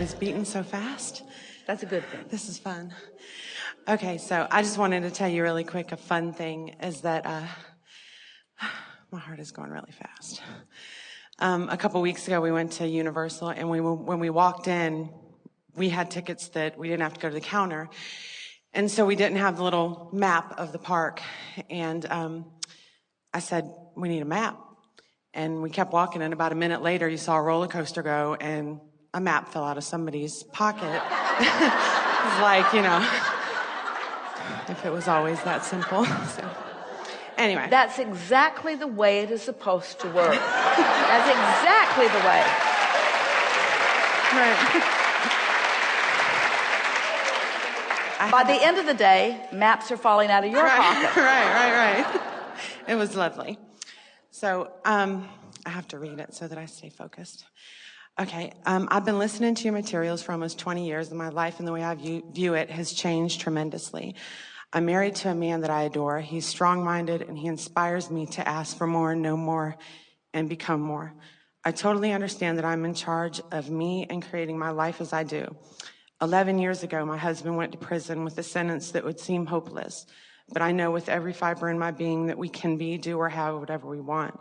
is beating so fast. That's a good thing. This is fun. Okay, so I just wanted to tell you really quick, a fun thing is that my heart is going really fast. A couple weeks ago, we went to Universal, and when we walked in, we had tickets that we didn't have to go to the counter. And so we didn't have the little map of the park. And I said, we need a map. And we kept walking, and about a minute later, you saw a roller coaster go, and a map fell out of somebody's pocket. It's like, you know, if it was always that simple. So, anyway. That's exactly the way it is supposed to work. That's exactly the way. Right. By the end of the day, maps are falling out of your pocket. Right. It was lovely. So I have to read it so that I stay focused. Okay, I've been listening to your materials for almost 20 years, and my life and the way I view it has changed tremendously. I'm married to a man that I adore. He's strong-minded, and he inspires me to ask for more, know more, and become more. I totally understand that I'm in charge of me and creating my life as I do. 11 years ago, my husband went to prison with a sentence that would seem hopeless. But I know with every fiber in my being that we can be, do, or have whatever we want,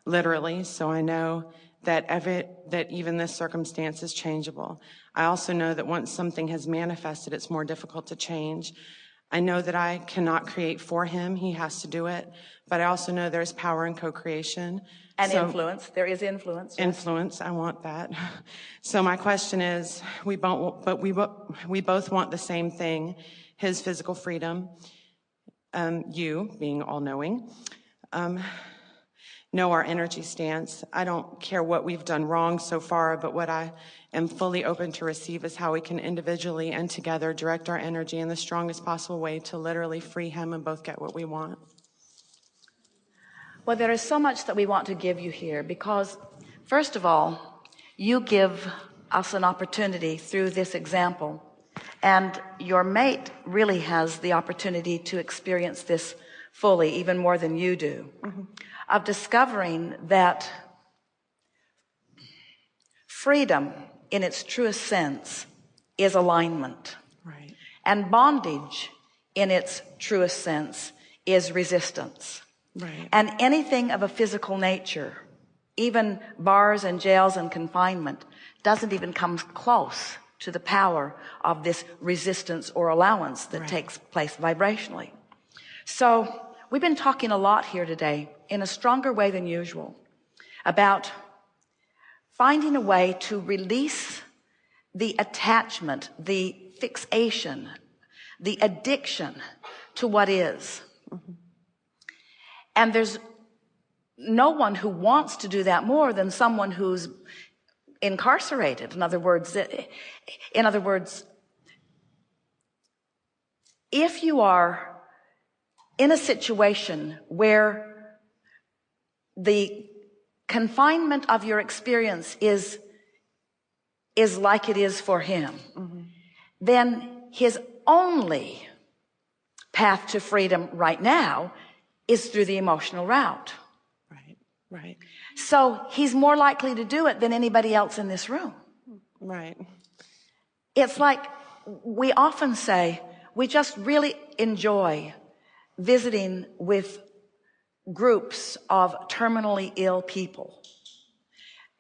literally. So I know that even this circumstance is changeable. I also know that once something has manifested, it's more difficult to change. I know that I cannot create for him. He has to do it. But I also know there's power in co-creation. And influence. There is influence. Yes. Influence. I want that. So my question is, we both want the same thing, his physical freedom. You, being all-knowing, know our energy stance. I don't care what we've done wrong so far, but what I am fully open to receive is how we can individually and together direct our energy in the strongest possible way to literally free him and both get what we want. Well, there is so much that we want to give you here because, first of all, you give us an opportunity through this example, and your mate really has the opportunity to experience this fully, even more than you do, of discovering that freedom in its truest sense is alignment. Right. And bondage in its truest sense is resistance. Right. And anything of a physical nature, even bars and jails and confinement, doesn't even come close to the power of this resistance or allowance that takes place vibrationally. So we've been talking a lot here today in a stronger way than usual about finding a way to release the attachment, the fixation, the addiction to what is. And there's no one who wants to do that more than someone who's incarcerated. In other words, if you are in a situation where the confinement of your experience is like it is for him, then his only path to freedom right now is through the emotional route. Right. So he's more likely to do it than anybody else in this room. Right. It's like we often say, we just really enjoy visiting with groups of terminally ill people.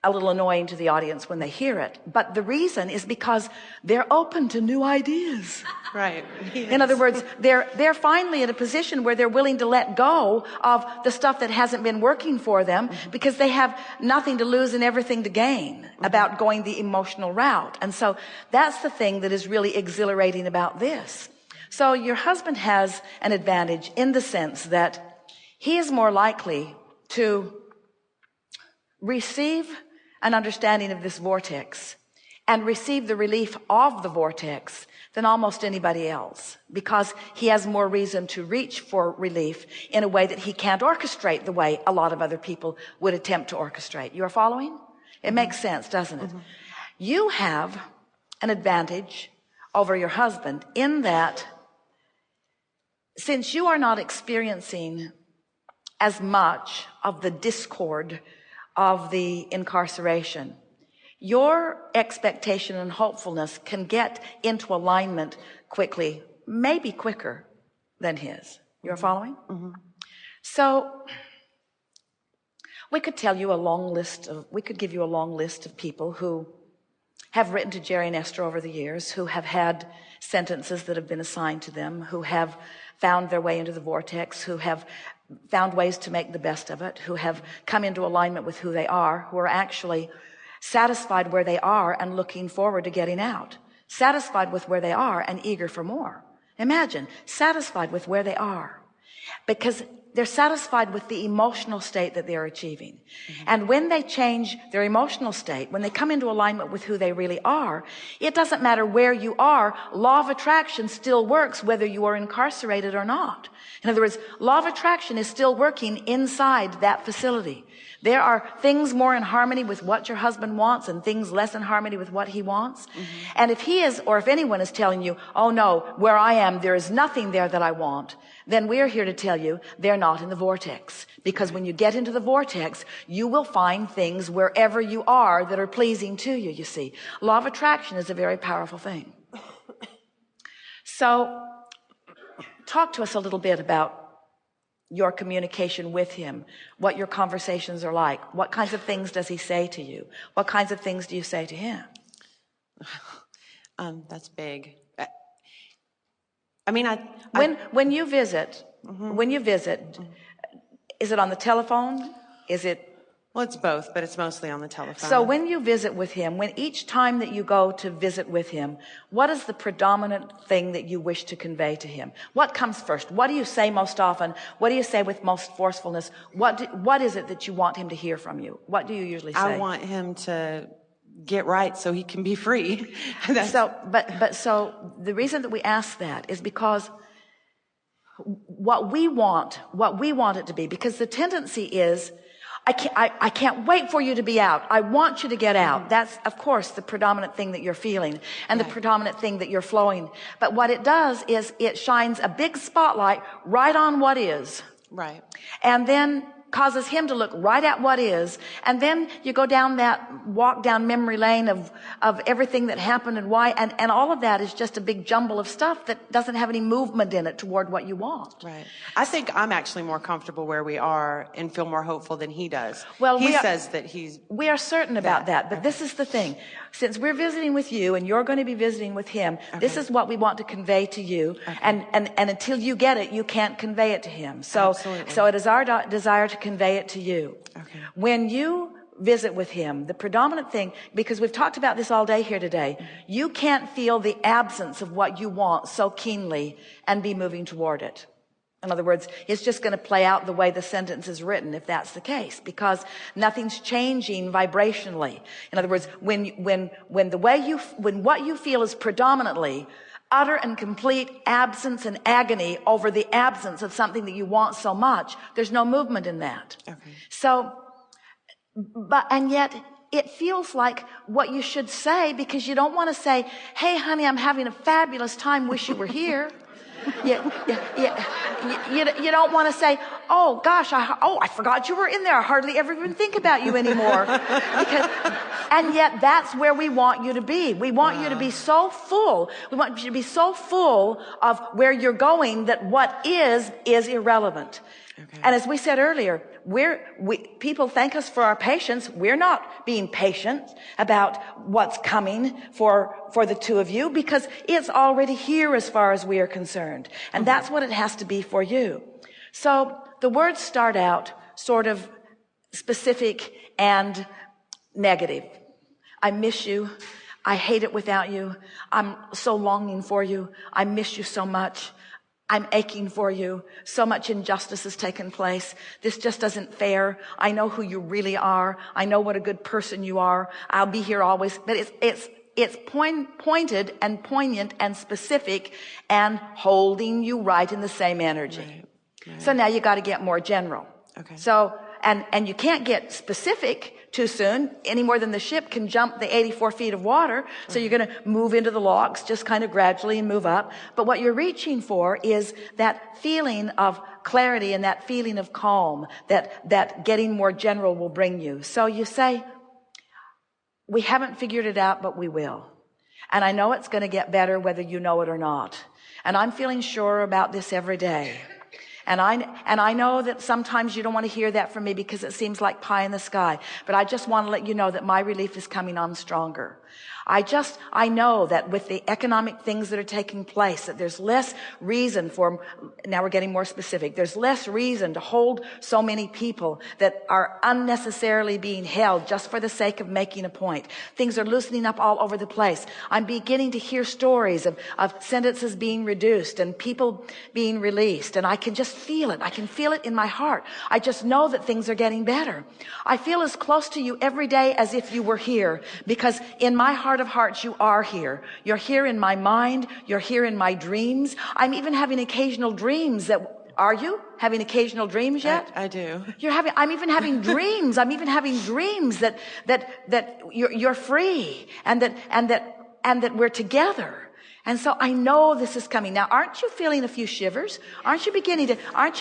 A little annoying to the audience when they hear it, but the reason is because they're open to new ideas. Right. Yes. In other words, they're finally in a position where they're willing to let go of the stuff that hasn't been working for them because they have nothing to lose and everything to gain about going the emotional route. And so that's the thing that is really exhilarating about this. So your husband has an advantage in the sense that he is more likely to receive an understanding of this vortex and receive the relief of the vortex than almost anybody else, because he has more reason to reach for relief in a way that he can't orchestrate the way a lot of other people would attempt to orchestrate. You are following? It makes sense, doesn't it? You have an advantage over your husband in that since you are not experiencing as much of the discord of the incarceration, Your expectation and hopefulness can get into alignment quickly, maybe quicker than his. You're following? Mm-hmm. So we could give you a long list of people who have written to Jerry and Esther over the years, who have had sentences that have been assigned to them, who have found their way into the vortex, who have found ways to make the best of it, who have come into alignment with who they are, who are actually satisfied where they are and looking forward to getting out, satisfied with where they are and eager for more. Imagine, satisfied with where they are, because they're satisfied with the emotional state that they're achieving. Mm-hmm. And when they change their emotional state, when they come into alignment with who they really are, it doesn't matter where you are. Law of attraction still works whether you are incarcerated or not. In other words, law of attraction is still working inside that facility. There are things more in harmony with what your husband wants and things less in harmony with what he wants. Mm-hmm. And if he is, or if anyone is telling you, oh no, where I am, there is nothing there that I want, then we're here to tell you they're not in the vortex. Because when you get into the vortex, you will find things wherever you are that are pleasing to you, you see. Law of attraction is a very powerful thing. So, talk to us a little bit about your communication with him, what your conversations are like. What kinds of things does he say to you? What kinds of things do you say to him? That's big. I mean, when you visit, Mm-hmm. Is it on the telephone? Is it? Well, it's both, but it's mostly on the telephone. So when you visit with him, when each time that you go to visit with him, what is the predominant thing that you wish to convey to him? What comes first? What do you say most often? What do you say with most forcefulness? What is it that you want him to hear from you? What do you usually say? I want him to get right so he can be free. So the reason that we ask that is because what we want it to be, because the tendency is, I can't wait for you to be out. I want you to get out. Mm-hmm. That's, of course, the predominant thing that you're feeling and the predominant thing that you're flowing. But what it does is it shines a big spotlight right on what is. Right. And then causes him to look right at what is. And then you go walk down memory lane of everything that happened and why. And all of that is just a big jumble of stuff that doesn't have any movement in it toward what you want. Right. I think I'm actually more comfortable where we are and feel more hopeful than he does. Well, he says that we are certain about that. But this is the thing. Since we're visiting with you and you're going to be visiting with him, this is what we want to convey to you. Okay. And until you get it, you can't convey it to him. So it is our desire to convey it to you. Okay. When you visit with him, the predominant thing, because we've talked about this all day here today, you can't feel the absence of what you want so keenly and be moving toward it. In other words, it's just going to play out the way the sentence is written, if that's the case, because nothing's changing vibrationally. In other words, when what you feel is predominantly utter and complete absence and agony over the absence of something that you want so much, there's no movement in that. Okay. So, and yet it feels like what you should say, because you don't want to say, hey honey, I'm having a fabulous time, wish you were here. You don't want to say, oh gosh, I forgot you were in there. I hardly ever even think about you anymore. And yet that's where we want you to be. We want you to be so full. We want you to be so full of where you're going that what is irrelevant. Okay. And as we said earlier, people thank us for our patience. We're not being patient about what's coming for the two of you, because it's already here as far as we are concerned. And that's what it has to be for you. So the words start out sort of specific and negative. I miss you. I hate it without you. I'm so longing for you. I miss you so much. I'm aching for you. So much injustice has taken place. This just isn't fair. I know who you really are. I know what a good person you are. I'll be here always. But it's pointed and poignant and specific and holding you right in the same energy. Right. So now you got to get more general. Okay. So, and you can't get specific too soon, any more than the ship can jump the 84 feet of water. So you're going to move into the locks just kind of gradually and move up. But what you're reaching for is that feeling of clarity and that feeling of calm that getting more general will bring you. So you say, we haven't figured it out, but we will. And I know it's going to get better whether you know it or not. And I'm feeling sure about this every day. And I know that sometimes you don't want to hear that from me because it seems like pie in the sky. But I just want to let you know that my relief is coming on stronger. I know that with the economic things that are taking place, that there's less reason for, now we're getting more specific, there's less reason to hold so many people that are unnecessarily being held just for the sake of making a point. Things are loosening up all over the place. I'm beginning to hear stories of sentences being reduced and people being released, and I can just feel it. I can feel it in my heart. I just know that things are getting better. I feel as close to you every day as if you were here, because in my heart of hearts, you are here. You're here in my mind. You're here in my dreams. I'm even having occasional dreams that, are you having occasional dreams yet? I do. I'm even having dreams. I'm even having dreams that you're free and that we're together. And so I know this is coming. Now, aren't you feeling a few shivers? Aren't you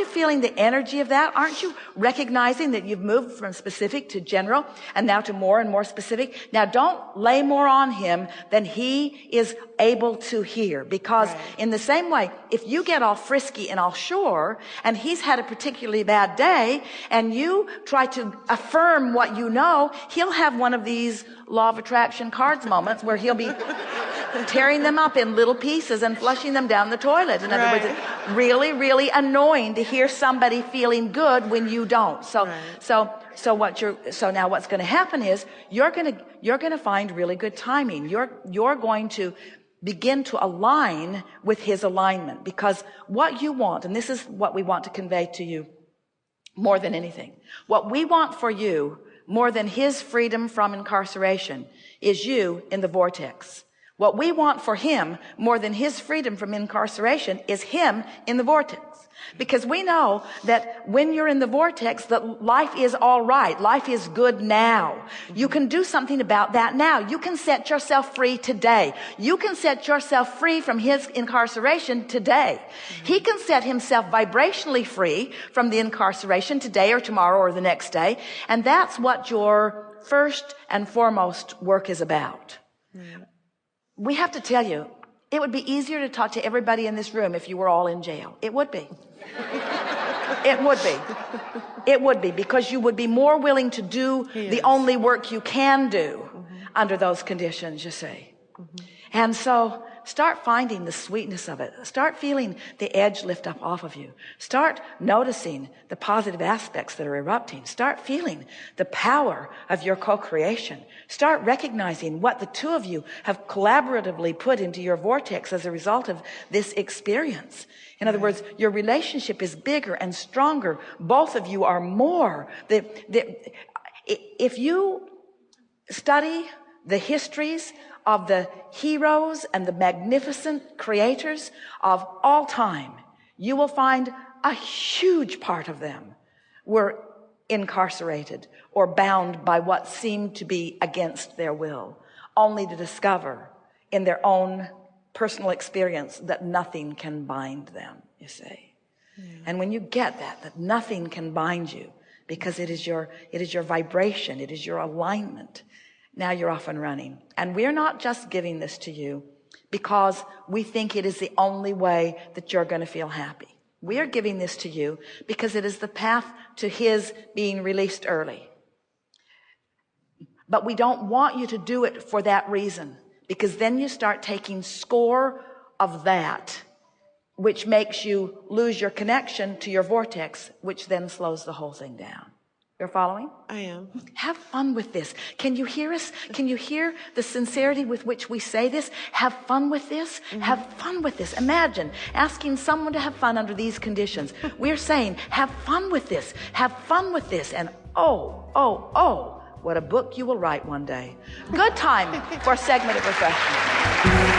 feeling the energy of that? Aren't you recognizing that you've moved from specific to general and now to more and more specific? Now, don't lay more on him than he is able to hear, because in the same way, if you get all frisky and all sure, and he's had a particularly bad day, and you try to affirm what you know, he'll have one of these law of attraction cards moments where he'll be tearing them up in little pieces and flushing them down the toilet. In other words, it's really, really annoying to hear somebody feeling good when you don't. So now what's going to happen is you're going to find really good timing. You're going to begin to align with his alignment, because what you want, and this is what we want to convey to you more than anything, what we want for you more than his freedom from incarceration is you in the vortex. What we want for him more than his freedom from incarceration is him in the vortex. Because we know that when you're in the vortex, that life is all right. Life is good now. You can do something about that now. You can set yourself free today. You can set yourself free from his incarceration today. He can set himself vibrationally free from the incarceration today or tomorrow or the next day. And that's what your first and foremost work is about. We have to tell you, it would be easier to talk to everybody in this room if you were all in jail. It would be. It would be. It would be, because you would be more willing to do the only work you can do under those conditions, you see. And so start finding the sweetness of it. Start feeling the edge lift up off of you. Start noticing the positive aspects that are erupting. Start feeling the power of your co-creation. Start recognizing what the two of you have collaboratively put into your vortex as a result of this experience. In other words, your relationship is bigger and stronger. Both of you are more. If you study the histories of the heroes and the magnificent creators of all time, you will find a huge part of them were incarcerated or bound by what seemed to be against their will, only to discover in their own personal experience that nothing can bind them, you see. And when you get that nothing can bind you, because it is your vibration, it is your alignment, now you're off and running. And we're not just giving this to you because we think it is the only way that you're going to feel happy. We are giving this to you because it is the path to his being released early. But we don't want you to do it for that reason, because then you start taking score of that, which makes you lose your connection to your vortex, which then slows the whole thing down. You're following? I am. Have fun with this. Can you hear us? Can you hear the sincerity with which we say this? Have fun with this. Have fun with this. Imagine asking someone to have fun under these conditions. We're saying, have fun with this. Have fun with this. And oh, what a book you will write one day. Good time for a segment of refreshment.